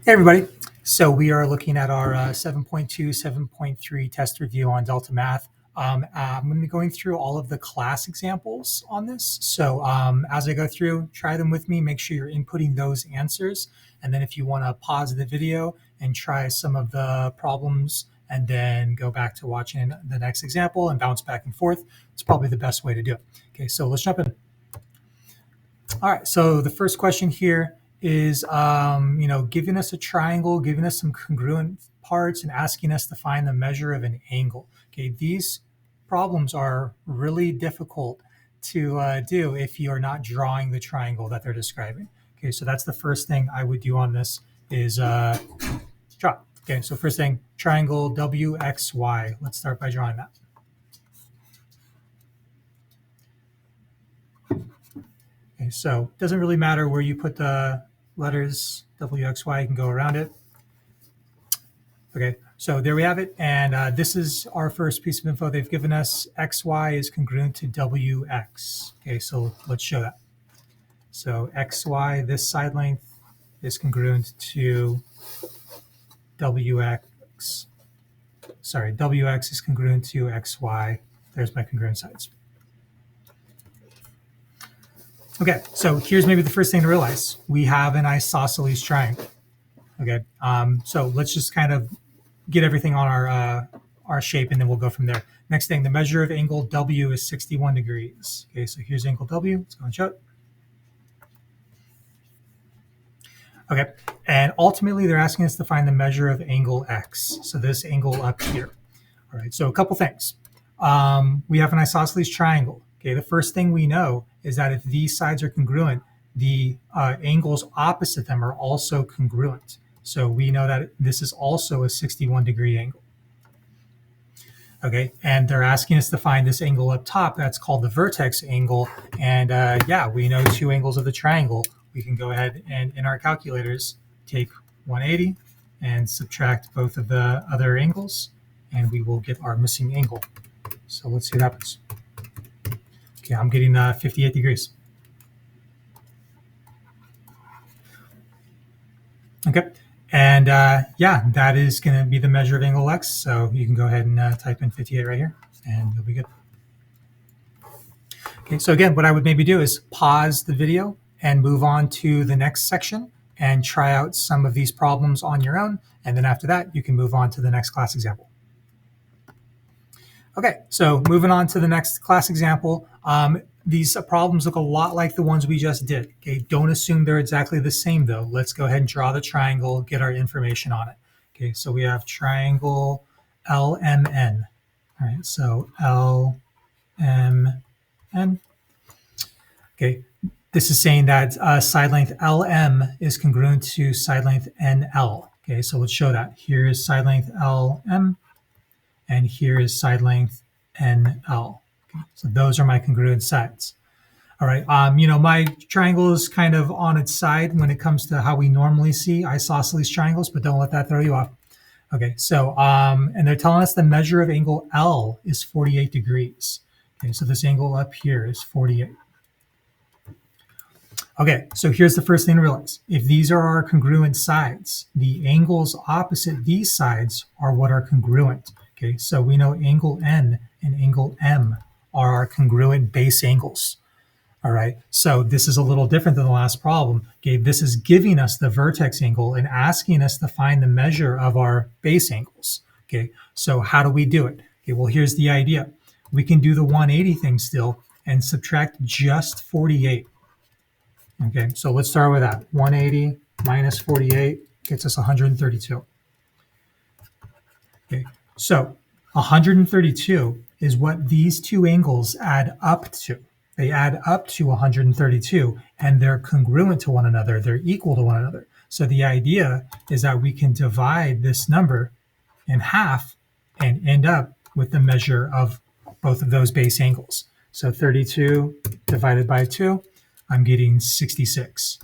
Hey everybody. So we are looking at our 7.2, 7.3 test review on DeltaMath. I'm going to be going through all of the class examples on this. So as I go through, try them with me, make sure you're inputting those answers. And then if you want to pause the video and try some of the problems and then go back to watching the next example and bounce back and forth, it's probably the best way to do it. Okay, so let's jump in. All right, so the first question here is, giving us a triangle, giving us some congruent parts and asking us to find the measure of an angle. Okay, these problems are really difficult to do if you are not drawing the triangle that they're describing. Okay, so that's the first thing I would do on this is draw. Okay, so first thing, triangle WXY. Let's start by drawing that. Okay, so it doesn't really matter where you put the letters WXY, you can go around it. Okay, so there we have it. And this is our first piece of info they've given us. XY is congruent to WX. Okay, so let's show that. So XY, this side length is congruent to WX. Sorry, WX is congruent to XY. There's my congruent sides. Okay, so here's maybe the first thing to realize. We have an isosceles triangle. Okay, so let's just kind of get everything on our shape and then we'll go from there. Next thing, the measure of angle W is 61 degrees. Okay, so here's angle W. Let's go and show it. Okay, and ultimately they're asking us to find the measure of angle X. So this angle up here. All right, so a couple things. We have an isosceles triangle. Okay, the first thing we know is that if these sides are congruent, the angles opposite them are also congruent. So we know that this is also a 61 degree angle. Okay, and they're asking us to find this angle up top. That's called the vertex angle. And yeah, we know two angles of the triangle. We can go ahead and in our calculators, take 180 and subtract both of the other angles, and we will get our missing angle. So let's see what happens. Okay, I'm getting 58 degrees. Okay, and yeah, that is going to be the measure of angle X. So you can go ahead and type in 58 right here, and you'll be good. Okay, so again, what I would maybe do is pause the video and move on to the next section and try out some of these problems on your own. And then after that, you can move on to the next class example. Okay, so moving on to the next class example. These problems look a lot like the ones we just did. Okay, don't assume they're exactly the same though. Let's go ahead and draw the triangle, get our information on it. Okay, so we have triangle LMN. All right, so LMN. Okay, this is saying that side length LM is congruent to side length NL. Okay, so let's show that. Here is side length LM, and here is side length NL. Okay, so those are my congruent sides. All right, my triangle is kind of on its side when it comes to how we normally see isosceles triangles, but don't let that throw you off. Okay, so, and they're telling us the measure of angle L is 48 degrees. Okay, so this angle up here is 48. Okay, so here's the first thing to realize. If these are our congruent sides, the angles opposite these sides are what are congruent. Okay, so we know angle N and angle M are our congruent base angles. All right, so this is a little different than the last problem. Okay, this is giving us the vertex angle and asking us to find the measure of our base angles. Okay, so how do we do it? Okay, well, here's the idea. We can do the 180 thing still and subtract just 48. Okay, so let's start with that. 180 minus 48 gets us 132. Okay, so 132 is what these two angles add up to. They add up to 132, and they're congruent to one another. They're equal to one another. So the idea is that we can divide this number in half and end up with the measure of both of those base angles. So 32 divided by 2, I'm getting 66.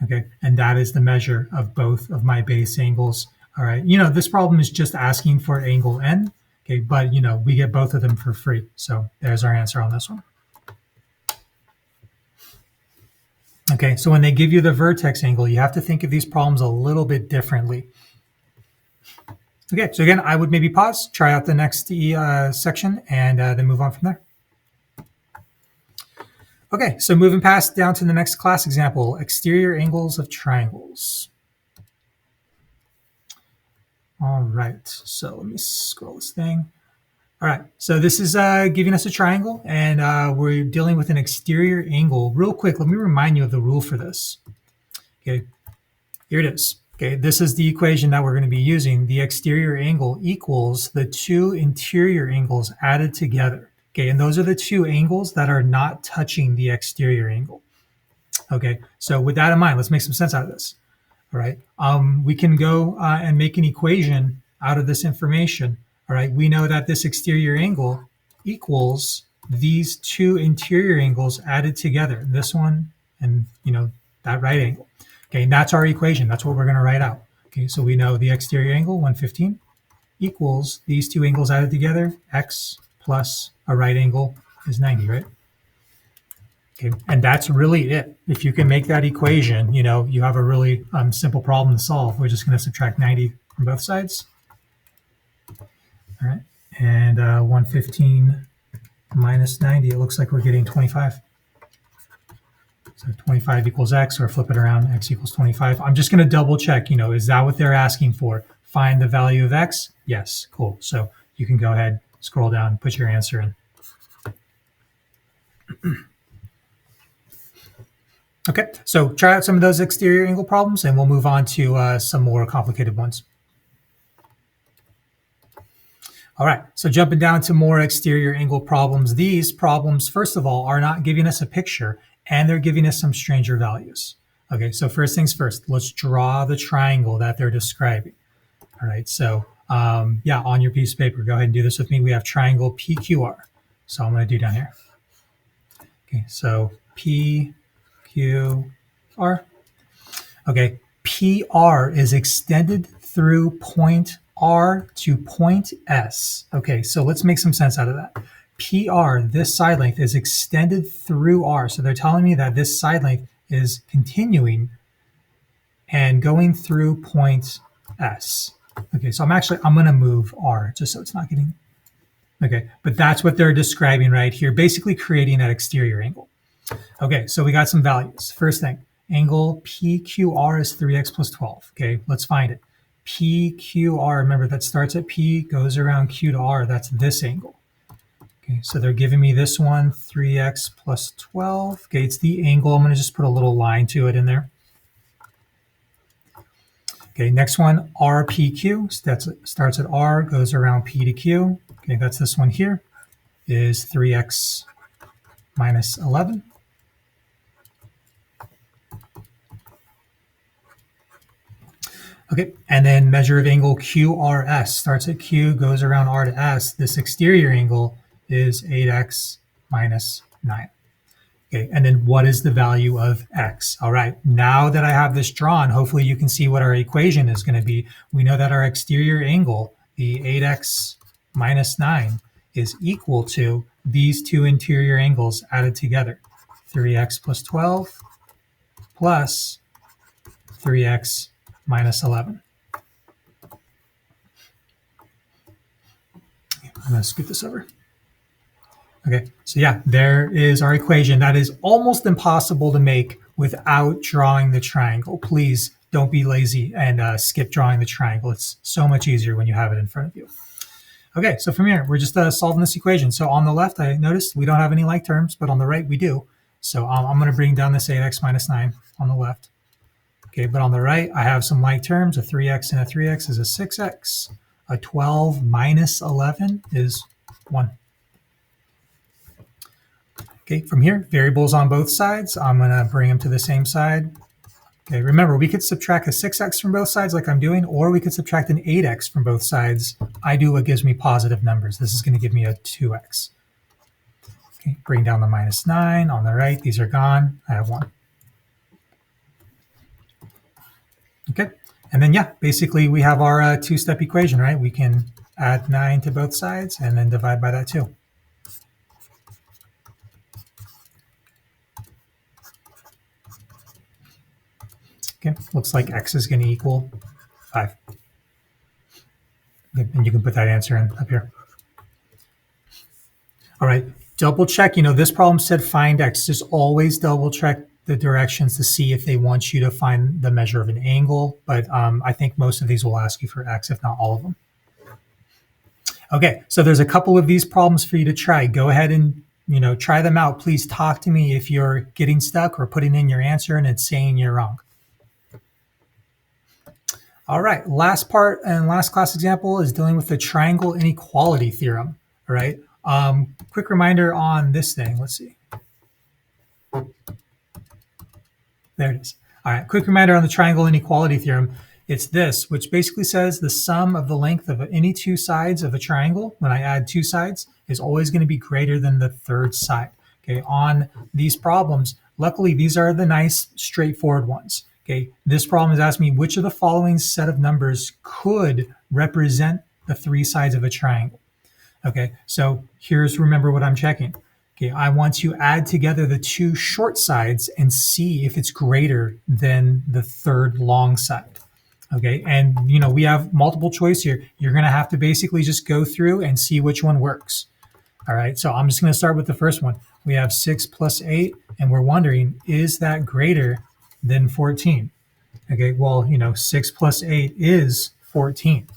Okay, and that is the measure of both of my base angles. All right, this problem is just asking for angle N. Okay, but we get both of them for free. So there's our answer on this one. Okay. Okay, so when they give you the vertex angle, you have to think of these problems a little bit differently. Okay, so again, I would maybe pause, try out the next section, and then move on from there. Okay, so moving past down to the next class example, exterior angles of triangles. All right, so let me scroll this thing. All right, so this is giving us a triangle, and we're dealing with an exterior angle. Real quick, let me remind you of the rule for this. Okay, here it is. Okay, this is the equation that we're going to be using. The exterior angle equals the two interior angles added together. Okay, and those are the two angles that are not touching the exterior angle. Okay, so with that in mind, let's make some sense out of this. All right, we can go and make an equation out of this information. All right, we know that this exterior angle equals these two interior angles added together, this one and that right angle. Okay, and that's our equation. That's what we're going to write out. Okay, so we know the exterior angle 115 equals these two angles added together, x plus a right angle is 90, right? Okay, and that's really it. If you can make that equation, you have a really simple problem to solve. We're just going to subtract 90 from both sides. All right, and 115 minus 90, it looks like we're getting 25. So 25 equals x, or flip it around, x equals 25. I'm just going to double check, is that what they're asking for? Find the value of x? Yes, cool. So you can go ahead, scroll down, put your answer in. Okay, so try out some of those exterior angle problems, and we'll move on to some more complicated ones. All right, so jumping down to more exterior angle problems. These problems, first of all, are not giving us a picture, and they're giving us some stranger values. Okay, so first things first, let's draw the triangle that they're describing. All right, so yeah, on your piece of paper, go ahead and do this with me. We have triangle PQR. So I'm going to do down here. Okay, so PQR. Okay, PR is extended through point R to point S. Okay, so let's make some sense out of that. PR, this side length, is extended through R. So they're telling me that this side length is continuing and going through point S. Okay, so I'm going to move R just so it's not getting... Okay, but that's what they're describing right here, basically creating that exterior angle. Okay, so we got some values. First thing, angle PQR is 3x plus 12. Okay, let's find it. PQR, remember that starts at P, goes around Q to R. That's this angle. Okay, so they're giving me this one, 3x plus 12. Okay, it's the angle. I'm going to just put a little line to it in there. Okay, next one, RPQ. That starts at R, goes around P to Q. Okay, that's this one here, is 3x minus 11. Okay, and then measure of angle QRS starts at Q, goes around R to S. This exterior angle is 8x minus 9. Okay, and then what is the value of x? All right, now that I have this drawn, hopefully you can see what our equation is going to be. We know that our exterior angle, the 8x minus 9, is equal to these two interior angles added together, 3x plus 12 plus 3x minus 11. I'm going to scoot this over. Okay, so yeah, there is our equation. That is almost impossible to make without drawing the triangle. Please don't be lazy and skip drawing the triangle. It's so much easier when you have it in front of you. Okay, so from here, we're just solving this equation. So on the left, I noticed we don't have any like terms, but on the right, we do. So I'm going to bring down this 8x minus 9 on the left. Okay, but on the right, I have some like terms. A 3x and a 3x is a 6x. A 12 minus 11 is 1. Okay, from here, variables on both sides. I'm going to bring them to the same side. Okay, remember, we could subtract a 6x from both sides like I'm doing, or we could subtract an 8x from both sides. I do what gives me positive numbers. This is going to give me a 2x. Okay, bring down the minus 9 on the right. These are gone. I have 1. Okay, and then, yeah, basically we have our two-step equation, right? We can add 9 to both sides and then divide by that 2. looks like x is going to equal 5. And you can put that answer in up here. All right, double check. This problem said find x. Just always double check the directions to see if they want you to find the measure of an angle. But I think most of these will ask you for x, if not all of them. Okay, so there's a couple of these problems for you to try. Go ahead and try them out. Please talk to me if you're getting stuck or putting in your answer and it's saying you're wrong. All right, last part and last class example is dealing with the triangle inequality theorem. All right, quick reminder on this thing. Let's see. There it is. All right, quick reminder on the triangle inequality theorem. It's this, which basically says the sum of the length of any two sides of a triangle, when I add two sides, is always going to be greater than the third side. Okay, on these problems, luckily these are the nice straightforward ones. Okay, this problem is asking me which of the following set of numbers could represent the three sides of a triangle. Okay, so remember what I'm checking. Okay, I want to add together the two short sides and see if it's greater than the third long side. Okay, and we have multiple choice here. You're going to have to basically just go through and see which one works. All right, so I'm just going to start with the first one. We have 6 plus 8, and we're wondering, is that greater than 14? Okay, well, 6 plus 8 is 14.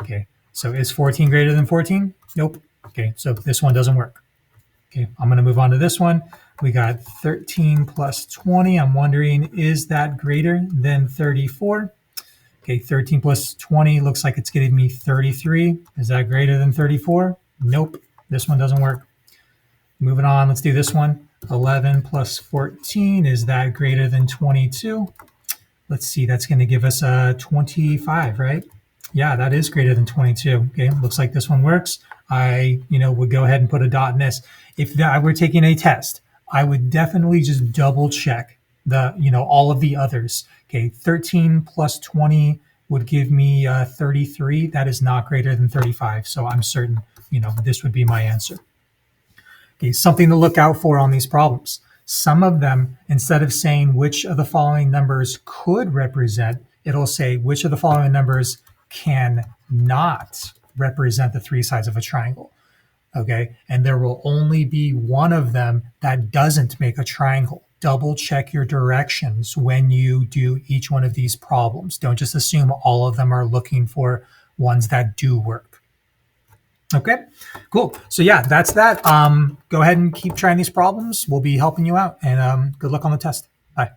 Okay, so is 14 greater than 14? Nope. Okay, so this one doesn't work. Okay, I'm going to move on to this one. We got 13 plus 20. I'm wondering, is that greater than 34? Okay, 13 plus 20 looks like it's getting me 33. Is that greater than 34? Nope, this one doesn't work. Moving on, let's do this one. 11 plus 14, is that greater than 22? Let's see, that's going to give us 25, right? Yeah, that is greater than 22. Okay, looks like this one works. I, would go ahead and put a dot in this. If I were taking a test, I would definitely just double check the, all of the others. Okay, 13 plus 20 would give me 33. That is not greater than 35. So I'm certain, this would be my answer. Okay, something to look out for on these problems. Some of them, instead of saying which of the following numbers could represent, it'll say which of the following numbers can not represent the three sides of a triangle. Okay, and there will only be one of them that doesn't make a triangle. Double check your directions when you do each one of these problems. Don't just assume all of them are looking for ones that do work. Okay, cool. So yeah, that's that. Go ahead and keep trying these problems. We'll be helping you out, and good luck on the test. Bye.